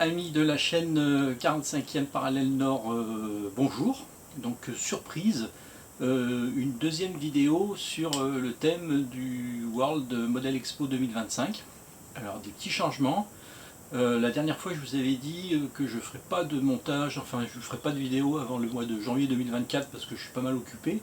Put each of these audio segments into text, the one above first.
Amis de la chaîne 45e parallèle nord, bonjour. Donc surprise, une deuxième vidéo sur le thème du World Model Expo 2025. Alors des petits changements. La dernière fois je vous avais dit que je ne ferai pas de montage, enfin je ne ferai pas de vidéo avant le mois de janvier 2024 parce que je suis pas mal occupé.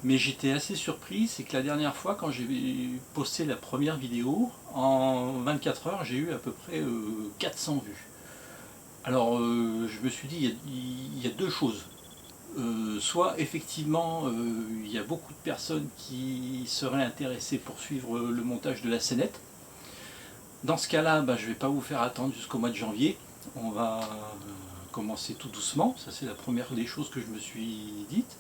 Mais j'étais assez surpris, c'est que la dernière fois quand j'ai posté la première vidéo, en 24 heures j'ai eu à peu près 400 vues. Alors je me suis dit, il y a deux choses. Soit effectivement il y a beaucoup de personnes qui seraient intéressées pour suivre le montage de la scénette. Dans ce cas-là, je ne vais pas vous faire attendre jusqu'au mois de janvier. On va commencer tout doucement, ça c'est la première des choses que je me suis dite.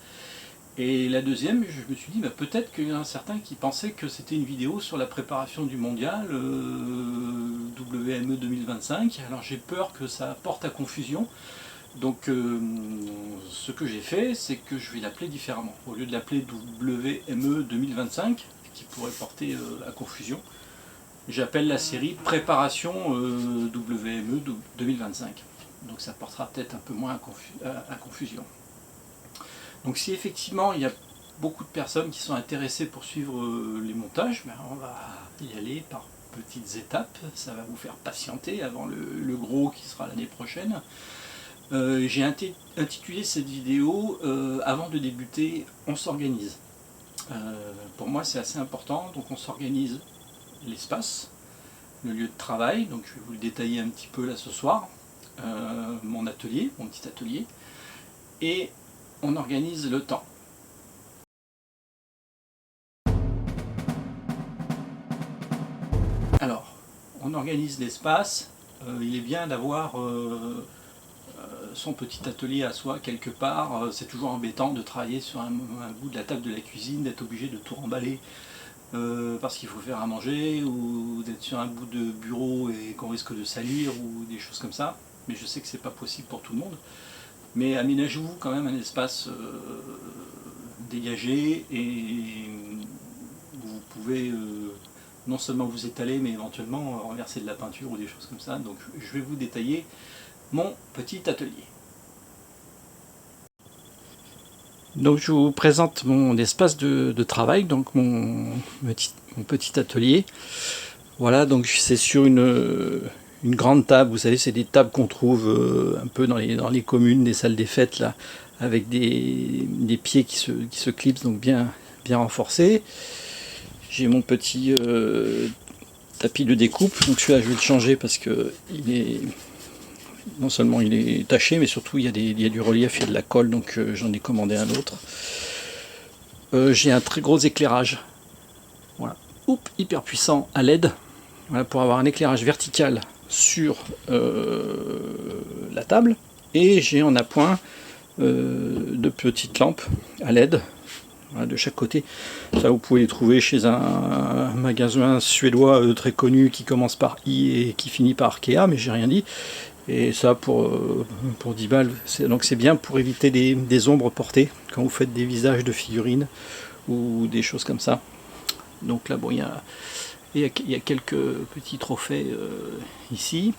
Et la deuxième, je me suis dit, peut-être qu'il y en a certains qui pensaient que c'était une vidéo sur la préparation du mondial WME 2025. Alors j'ai peur que ça porte à confusion. Donc ce que j'ai fait, c'est que je vais l'appeler différemment. Au lieu de l'appeler WME 2025, qui pourrait porter à confusion, j'appelle la série Préparation WME 2025. Donc ça portera peut-être un peu moins à confusion. Donc si effectivement il y a beaucoup de personnes qui sont intéressées pour suivre les montages, on va y aller par petites étapes, ça va vous faire patienter avant le gros qui sera l'année prochaine. J'ai intitulé cette vidéo avant de débuter, on s'organise. Pour moi c'est assez important, donc on s'organise l'espace, le lieu de travail, donc je vais vous le détailler un petit peu là ce soir, mon atelier, mon petit atelier, et on organise le temps. Alors, on organise l'espace, il est bien d'avoir son petit atelier à soi quelque part, c'est toujours embêtant de travailler sur un bout de la table de la cuisine, d'être obligé de tout remballer parce qu'il faut faire à manger, ou d'être sur un bout de bureau et qu'on risque de salir ou des choses comme ça, mais je sais que c'est pas possible pour tout le monde. Mais aménagez-vous quand même un espace dégagé et vous pouvez non seulement vous étaler mais éventuellement renverser de la peinture ou des choses comme ça. Donc je vais vous détailler mon petit atelier. Donc je vous présente mon espace de travail, donc mon petit atelier. Voilà, donc c'est sur une grande table, vous savez, c'est des tables qu'on trouve un peu dans les communes, des salles des fêtes, là, avec des pieds qui se clipsent, donc bien renforcés. J'ai mon petit tapis de découpe, donc celui-là je vais le changer parce que non seulement il est taché, mais surtout il y a du relief, il y a de la colle, donc j'en ai commandé un autre. J'ai un très gros éclairage, voilà, hyper puissant à LED, voilà, pour avoir un éclairage vertical sur la table, et j'ai en appoint de petites lampes à LED, voilà, de chaque côté. Ça vous pouvez les trouver chez un magasin suédois très connu qui commence par I et qui finit par Arkea, mais j'ai rien dit. Et ça pour 10 balles, donc c'est bien pour éviter des ombres portées quand vous faites des visages de figurines ou des choses comme ça. Donc là bon, il y a quelques petits trophées ici,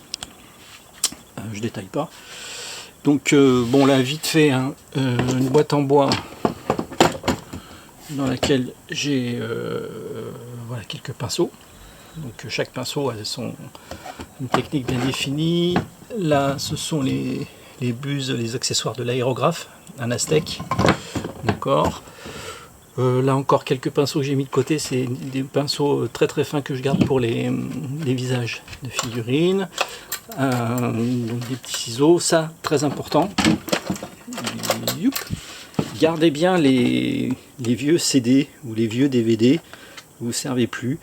je détaille pas. Donc bon, là vite fait, hein, une boîte en bois dans laquelle j'ai voilà, quelques pinceaux. Donc chaque pinceau a une technique bien définie. Là ce sont les buses, les accessoires de l'aérographe, un Aztec, d'accord. Là encore quelques pinceaux que j'ai mis de côté, c'est des pinceaux très très fins que je garde pour les visages de figurines. Donc des petits ciseaux, ça très important. Gardez bien les vieux CD ou les vieux DVD, vous ne servez plus,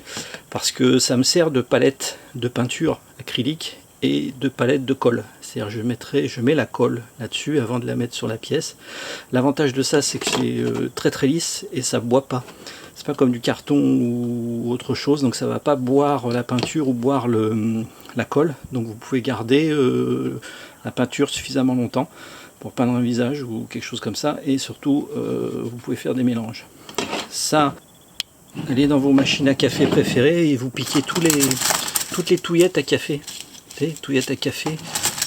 parce que ça me sert de palette de peinture acrylique et de palette de colle. C'est-à-dire je mets la colle là-dessus avant de la mettre sur la pièce. L'avantage de ça, c'est que c'est très très lisse et ça ne boit pas. C'est pas comme du carton ou autre chose, donc ça ne va pas boire la peinture ou boire la colle. Donc vous pouvez garder la peinture suffisamment longtemps pour peindre un visage ou quelque chose comme ça, et surtout vous pouvez faire des mélanges. Ça, allez dans vos machines à café préférées et vous piquez toutes les touillettes à café. Touillettes à café,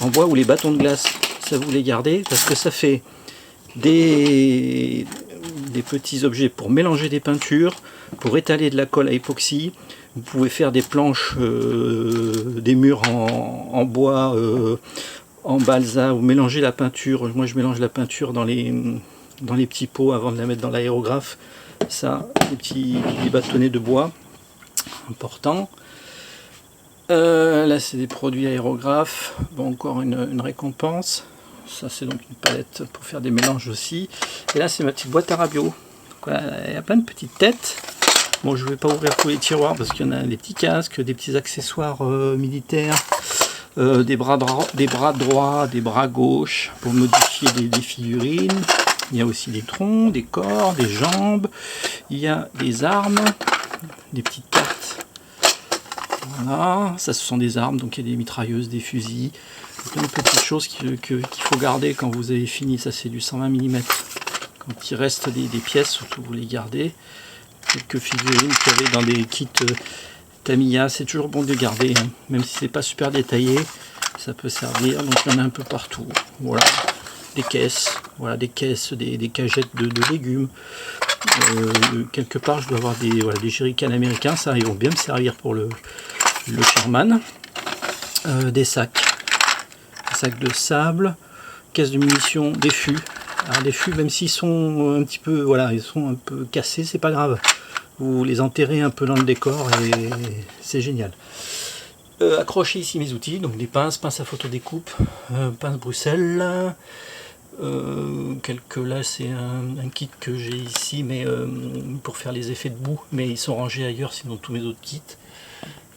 en bois ou les bâtons de glace, ça vous les gardez parce que ça fait des petits objets pour mélanger des peintures, pour étaler de la colle à époxy. Vous pouvez faire des planches, des murs en bois, en balsa, ou mélanger la peinture. Moi je mélange la peinture dans les petits pots avant de la mettre dans l'aérographe. Ça, des petits bâtonnets de bois, important. Là c'est des produits aérographes, bon, encore une récompense. Ça c'est donc une palette pour faire des mélanges aussi. Et là c'est ma petite boîte à rabiot. Il y a plein de petites têtes. Bon, je ne vais pas ouvrir tous les tiroirs parce qu'il y en a des petits casques, des petits accessoires militaires, des bras droits, des bras gauches pour modifier des figurines. Il y a aussi des troncs, des corps, des jambes. Il y a des armes, des petites cartes. Voilà, ça ce sont des armes, donc il y a des mitrailleuses, des fusils. Plein de petites choses qu'il faut garder quand vous avez fini. Ça c'est du 120 mm. Quand il reste des pièces, surtout vous les gardez. Quelques figurines qu'il y avait dans des kits Tamiya, c'est toujours bon de garder, hein. Même si c'est pas super détaillé, ça peut servir. Donc il y en a un peu partout. Voilà, des caisses, voilà, des cagettes de légumes. Quelque part, je dois avoir des jerrycans américains, ça, ils vont bien me servir pour le Sherman. Des sacs de sable, caisse de munitions, des fûts. Alors des fûts, même s'ils sont un petit peu, voilà, ils sont un peu cassés, c'est pas grave. Vous les enterrez un peu dans le décor et c'est génial. Accrocher ici mes outils, donc des pinces à photodécoupe, pince Bruxelles, là c'est un kit que j'ai ici, mais pour faire les effets de boue, mais ils sont rangés ailleurs, sinon tous mes autres kits.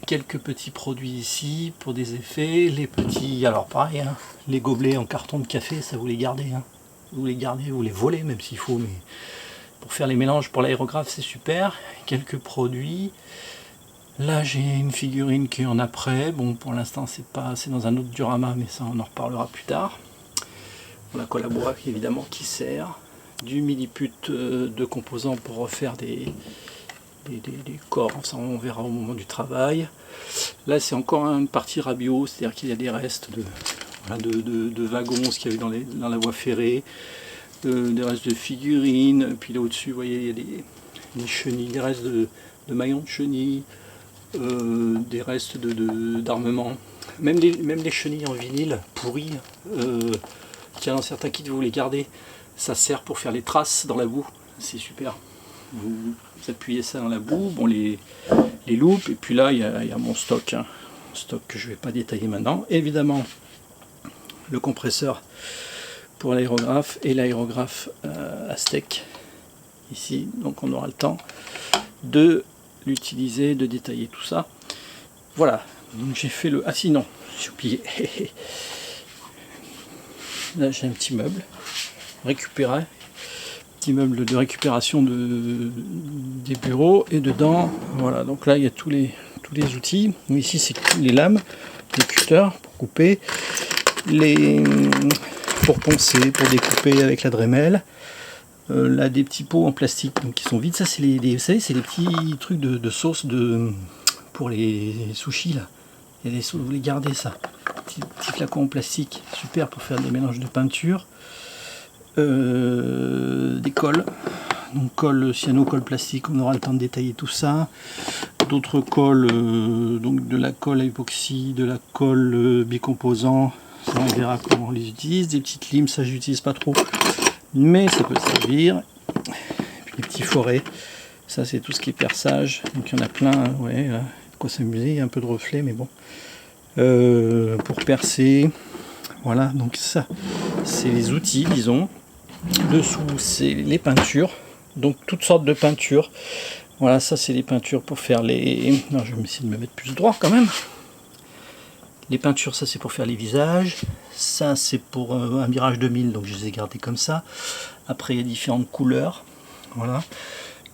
Quelques petits produits ici pour des effets, les petits, alors pareil, hein, les gobelets en carton de café, ça vous les gardez, hein. Vous les gardez, vous les volez même s'il faut, mais pour faire les mélanges pour l'aérographe c'est super. Quelques produits. Là j'ai une figurine qui est en après. Bon, pour l'instant c'est dans un autre diorama, mais ça on en reparlera plus tard. La colle à bois évidemment qui sert. Du milliput de composants pour refaire des corps, ça on verra au moment du travail. Là c'est encore une partie rabiot, c'est-à-dire qu'il y a des restes de wagons qu'il y avait dans la voie ferrée, des restes de figurines, puis là au-dessus, vous voyez, il y a des chenilles, des restes de maillons de chenilles, des restes d'armement, même les chenilles en vinyle pourries, qu'il y a dans certains kits, vous les gardez, ça sert pour faire les traces dans la boue, c'est super. Vous appuyez ça dans la boue, bon, les loupes, et puis là il y a mon stock, hein, stock que je ne vais pas détailler maintenant. Évidemment, le compresseur pour l'aérographe et l'aérographe Aztec ici, donc on aura le temps de l'utiliser, de détailler tout ça. Voilà, donc j'ai fait le... Ah sinon, j'ai oublié. Là j'ai un petit meuble récupéré, petit meuble de récupération des bureaux, et dedans, voilà, donc là il y a tous les outils. Ici c'est les lames, les cutters pour couper, pour poncer, pour découper avec la Dremel. Là des petits pots en plastique donc qui sont vides, ça c'est vous savez, c'est les petits trucs de sauce pour les sushis là. Il y a des sauces, vous les gardez ça. Petits flacons en plastique, super pour faire des mélanges de peinture. Des colles, donc colle cyano, colle plastique, on aura le temps de détailler tout ça. D'autres colles, donc de la colle à époxy, de la colle bicomposant, ça on verra comment on les utilise. Des petites limes, ça j'utilise pas trop, mais ça peut servir. Et puis les petits forets, ça c'est tout ce qui est perçage, donc il y en a plein, ouais, de quoi s'amuser, il y a un peu de reflet, mais bon. Pour percer, voilà, donc ça c'est les outils, disons. Dessous c'est les peintures, donc toutes sortes de peintures. Voilà, ça c'est les peintures pour faire les... Non, je vais essayer de me mettre plus droit quand même. Les peintures, ça c'est pour faire les visages. Ça c'est pour un Mirage 2000, donc je les ai gardés comme ça. Après il y a différentes couleurs. Voilà.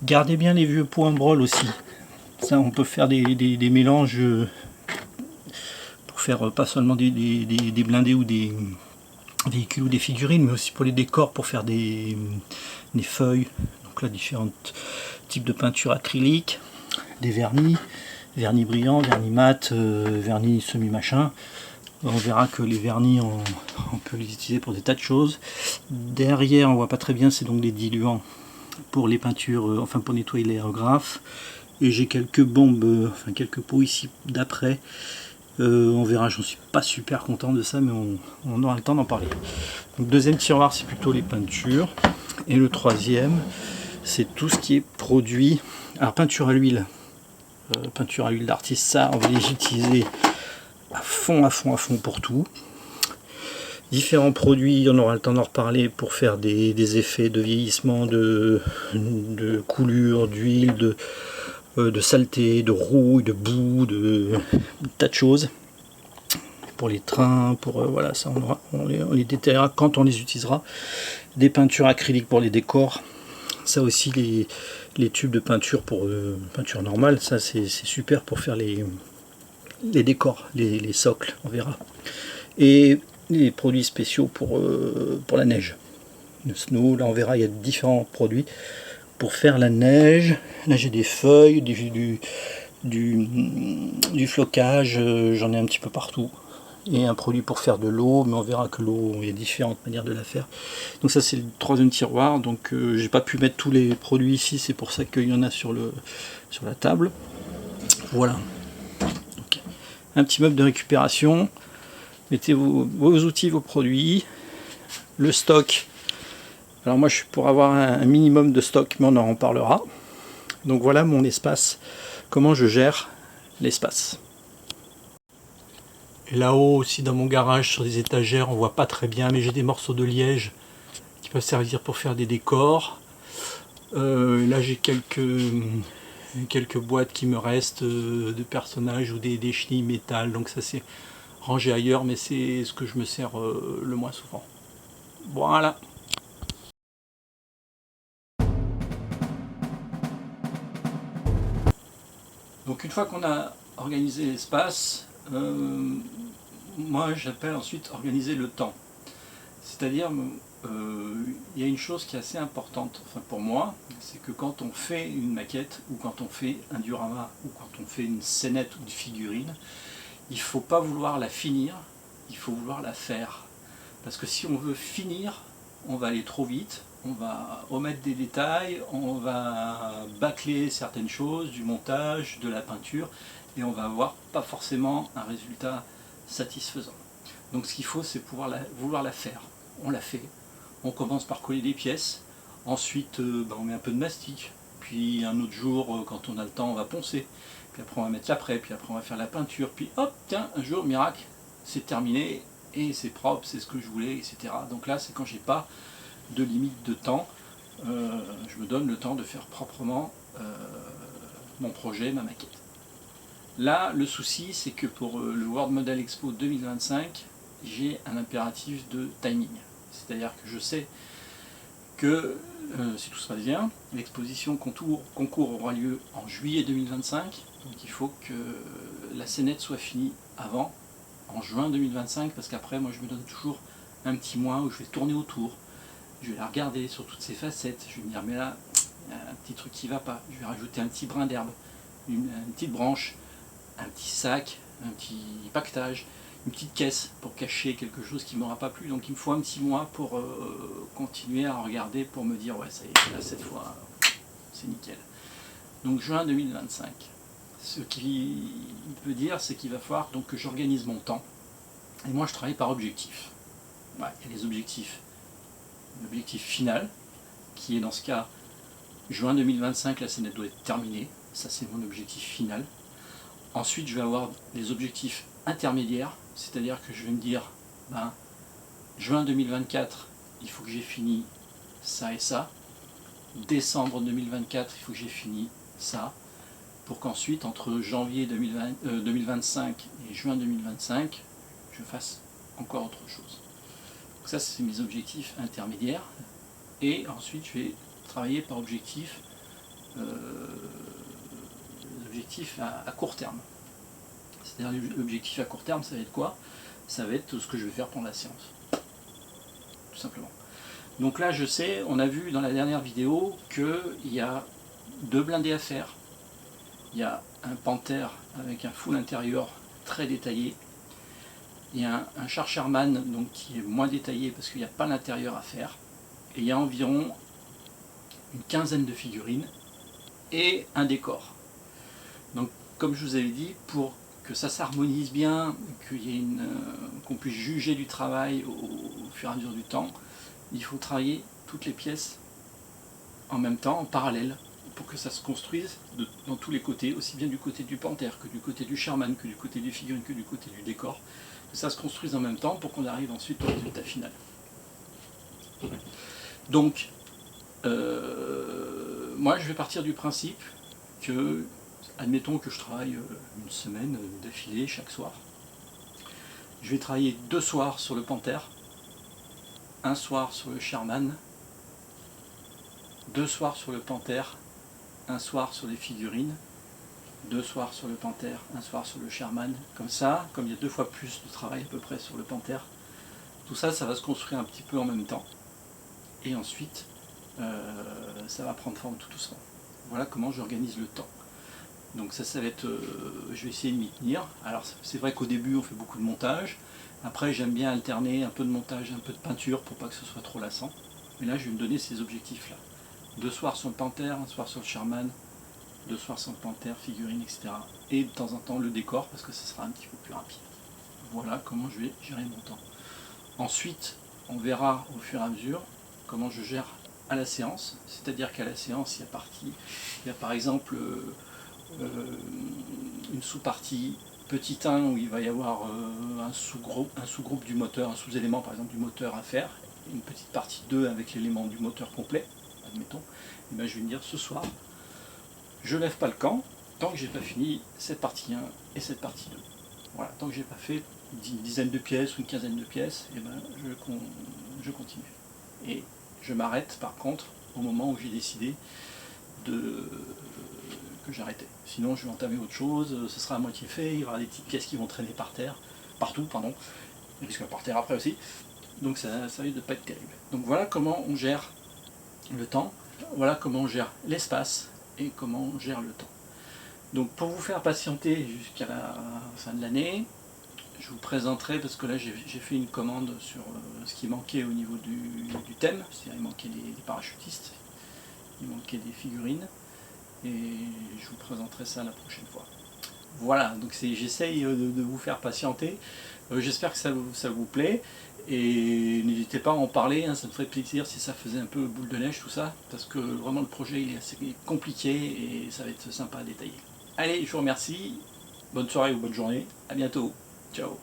Gardez bien les vieux pots en brol aussi. Ça on peut faire des mélanges pour faire pas seulement des blindés ou des véhicules ou des figurines, mais aussi pour les décors, pour faire des feuilles. Donc là différents types de peinture acrylique, des vernis brillants, vernis mat, vernis semi machin. On verra que les vernis, on peut les utiliser pour des tas de choses. Derrière, on voit pas très bien, c'est donc des diluants pour les peintures, enfin pour nettoyer l'aérographe. Et j'ai quelques bombes, enfin quelques pots ici d'après. On verra, j'en suis pas super content de ça, mais on aura le temps d'en parler. Donc deuxième tiroir, c'est plutôt les peintures. Et le troisième, c'est tout ce qui est produit. Alors peinture à l'huile. Peinture à l'huile d'artiste, ça on va les utiliser à fond pour tout. Différents produits, on aura le temps d'en reparler pour faire des effets de vieillissement, de coulure, d'huile, de saleté, de rouille, de boue, de tas de choses. Pour les trains, pour voilà, ça on les détaillera quand on les utilisera. Des peintures acryliques pour les décors. Ça aussi, les tubes de peinture pour peinture normale, ça c'est super pour faire les décors, les socles, on verra. Et les produits spéciaux pour la neige. Le snow, là on verra, il y a différents produits pour faire la neige. Là j'ai des feuilles, du flocage, j'en ai un petit peu partout. Et un produit pour faire de l'eau, mais on verra que l'eau, il y a différentes manières de la faire. Donc ça c'est le troisième tiroir, donc j'ai pas pu mettre tous les produits ici, c'est pour ça qu'il y en a sur la table. Voilà. Donc, un petit meuble de récupération. Mettez vos outils, vos produits. Le stock. Alors moi je suis pour avoir un minimum de stock, mais on en reparlera. Donc voilà mon espace, comment je gère l'espace. Et là-haut aussi dans mon garage sur des étagères, on voit pas très bien, mais j'ai des morceaux de liège qui peuvent servir pour faire des décors. Là j'ai quelques boîtes qui me restent de personnages ou des chenilles métal, donc ça c'est rangé ailleurs, mais c'est ce que je me sers le moins souvent. Voilà. Donc une fois qu'on a organisé l'espace, moi j'appelle ensuite organiser le temps. C'est-à-dire, il y a une chose qui est assez importante, enfin pour moi, c'est que quand on fait une maquette, ou quand on fait un diorama, ou quand on fait une scénette ou une figurine, il ne faut pas vouloir la finir, il faut vouloir la faire. Parce que si on veut finir, on va aller trop vite, on va omettre des détails, on va bâcler certaines choses, du montage, de la peinture, et on va avoir pas forcément un résultat satisfaisant. Donc ce qu'il faut, c'est vouloir la faire. On la fait, on commence par coller des pièces, ensuite on met un peu de mastic, puis un autre jour, quand on a le temps, on va poncer, puis après on va mettre l'après, puis après on va faire la peinture, puis hop, tiens, un jour, miracle, c'est terminé, et c'est propre, c'est ce que je voulais, etc. Donc là, c'est quand j'ai pas de limite de temps, je me donne le temps de faire proprement mon projet, ma maquette. Là, le souci, c'est que pour le World Model Expo 2025, j'ai un impératif de timing. C'est-à-dire que je sais que, si tout se passe bien, l'exposition concours aura lieu en juillet 2025, donc il faut que la scénette soit finie avant, en juin 2025, parce qu'après, moi, je me donne toujours un petit mois où je vais tourner autour, je vais la regarder sur toutes ses facettes, je vais me dire, mais là, il y a un petit truc qui ne va pas, je vais rajouter un petit brin d'herbe, une petite branche, un petit sac, un petit paquetage, une petite caisse pour cacher quelque chose qui ne m'aura pas plu. Donc il me faut un petit mois pour continuer à regarder, pour me dire ouais ça y est, là cette fois c'est nickel. Donc juin 2025. Ce qui veut dire c'est qu'il va falloir donc que j'organise mon temps. Et moi je travaille par objectif. Ouais, il y a les objectifs. L'objectif final, qui est dans ce cas juin 2025, la scénette doit être terminée. Ça c'est mon objectif final. Ensuite, je vais avoir des objectifs intermédiaires, c'est-à-dire que je vais me dire, juin 2024, il faut que j'ai fini ça et ça. Décembre 2024, il faut que j'ai fini ça. Pour qu'ensuite, entre janvier 2025 et juin 2025, je fasse encore autre chose. Donc ça, c'est mes objectifs intermédiaires. Et ensuite, je vais travailler par objectif à court terme. C'est-à-dire l'objectif à court terme, ça va être quoi? Ça va être ce que je vais faire pendant la séance. Tout simplement. Donc là, je sais, on a vu dans la dernière vidéo qu'il y a 2 blindés à faire. Il y a un panthère avec un full intérieur très détaillé. il y a un char Sherman donc, qui est moins détaillé parce qu'il n'y a pas l'intérieur à faire. Et il y a environ une quinzaine de figurines et un décor. Donc comme je vous avais dit, pour que ça s'harmonise bien, qu'on puisse juger du travail au fur et à mesure du temps, il faut travailler toutes les pièces en même temps, en parallèle, pour que ça se construise dans tous les côtés, aussi bien du côté du Panthère que du côté du Sherman, que du côté du figurine, que du côté du décor, que ça se construise en même temps pour qu'on arrive ensuite au résultat final. Donc, moi je vais partir du principe que, admettons que je travaille une semaine d'affilée chaque soir, je vais travailler 2 soirs sur le Panthère, un soir sur le Sherman, 2 soirs sur le Panthère, un soir sur les figurines, 2 soirs sur le Panthère, un soir sur le Sherman, comme ça, comme il y a 2 fois plus de travail à peu près sur le Panthère, tout ça, ça va se construire un petit peu en même temps. Et ensuite, ça va prendre forme tout doucement. Voilà comment j'organise le temps. Donc ça va être, je vais essayer de m'y tenir. Alors c'est vrai qu'au début on fait beaucoup de montage. Après j'aime bien alterner un peu de montage, un peu de peinture pour pas que ce soit trop lassant. Mais là je vais me donner ces objectifs là. 2 soirs sur le Panthère, un soir sur le Sherman, 2 soirs sur le Panthère, figurines, etc. Et de temps en temps le décor parce que ce sera un petit peu plus rapide. Voilà comment je vais gérer mon temps. Ensuite on verra au fur et à mesure comment je gère à la séance. C'est-à-dire qu'à la séance il y a par exemple une sous-partie petit 1 où il va y avoir un sous-groupe du moteur, un sous-élément par exemple du moteur à faire, une petite partie 2 avec l'élément du moteur complet, admettons, et bien je vais me dire ce soir, je lève pas le camp tant que j'ai pas fini cette partie 1 et cette partie 2. Voilà, tant que j'ai pas fait une dizaine de pièces ou une quinzaine de pièces, et ben je continue. Et je m'arrête par contre au moment où j'ai décidé que j'arrêtais. Sinon je vais entamer autre chose, ce sera à moitié fait, il y aura des petites pièces qui vont traîner par terre, partout, pardon, et risque par terre après aussi, donc ça risque de ne pas être terrible. Donc voilà comment on gère le temps, voilà comment on gère l'espace et comment on gère le temps. Donc pour vous faire patienter jusqu'à la fin de l'année, je vous présenterai, parce que là j'ai fait une commande sur ce qui manquait au niveau du thème, c'est-à-dire il manquait des parachutistes, il manquait des figurines, et je vous présenterai ça la prochaine fois. Voilà, donc j'essaye de vous faire patienter, j'espère que ça vous plaît, et n'hésitez pas à en parler, hein, ça me ferait plaisir si ça faisait un peu boule de neige tout ça, parce que vraiment le projet il est assez compliqué et ça va être sympa à détailler. Allez, je vous remercie, bonne soirée ou bonne journée, à bientôt, ciao.